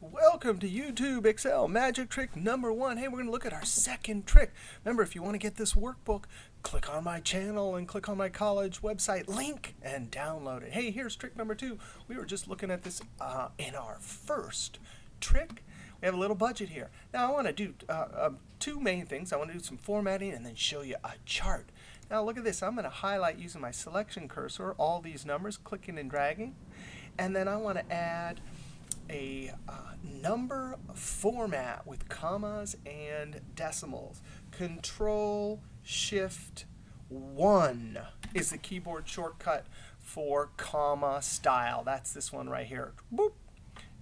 Welcome to YouTube Excel Magic Trick number 1. Hey, we're going to look at our second trick. Remember, if you want to get this workbook, click on my channel and click on my college website link and download it. Hey, here's trick number 2. We were just looking at this in our first trick. We have a little budget here. Now, I want to do two main things. I want to do some formatting and then show you a chart. Now, look at this. I'm going to highlight using my selection cursor all these numbers, clicking and dragging. And then I want to add a number format with commas and decimals. Control Shift 1 is the keyboard shortcut for comma style. That's this one right here. Boop.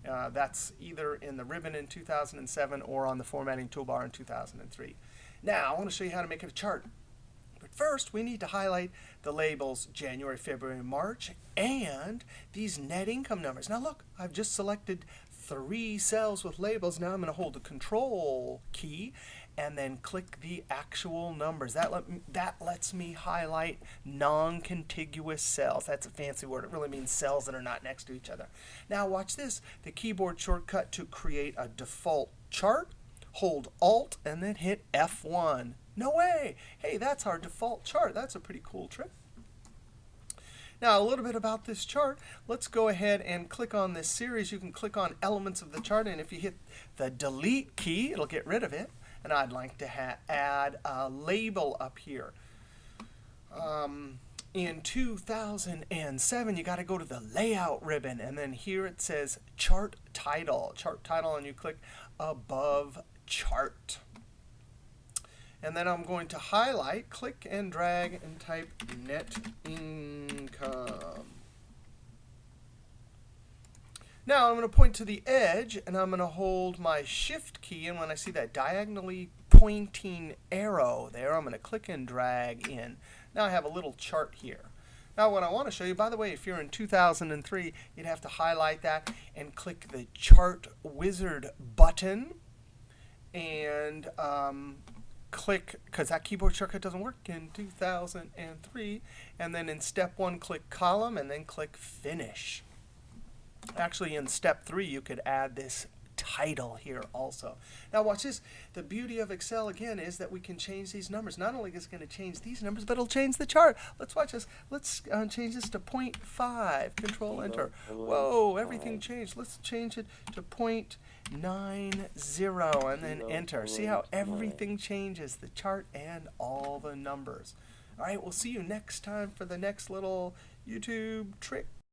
That's either in the ribbon in 2007 or on the formatting toolbar in 2003. Now I want to show you how to make a chart. But first, we need to highlight the labels January, February, March, and these net income numbers. Now look, I've just selected 3 cells with labels. Now I'm going to hold the Control key and then click the actual numbers. That lets me highlight non-contiguous cells. That's a fancy word. It really means cells that are not next to each other. Now watch this. The keyboard shortcut to create a default chart, hold Alt and then hit F1. No way! Hey, that's our default chart. That's a pretty cool trick. Now, a little bit about this chart. Let's go ahead and click on this series. You can click on elements of the chart, and if you hit the delete key, it'll get rid of it. And I'd like to add a label up here. In 2007, you got to go to the layout ribbon, and then here it says chart title, and you click above chart. And then I'm going to highlight, click and drag, and type net income. Now I'm going to point to the edge, and I'm going to hold my Shift key. And when I see that diagonally pointing arrow there, I'm going to click and drag in. Now I have a little chart here. Now what I want to show you, by the way, if you're in 2003, you'd have to highlight that and click the Chart Wizard button. And click, because that keyboard shortcut doesn't work in 2003. And then in step 1, click column and then click finish. Actually, in step 3, you could add this title here also. Now watch this. The beauty of Excel again is that we can change these numbers. Not only is it going to change these numbers, but it'll change the chart. Let's watch this. Let's change this to 0.5. Control Enter. Whoa, everything changed. Let's change it to 0.90 and then Enter. See how everything changes, the chart and all the numbers. All right, we'll see you next time for the next little YouTube trick.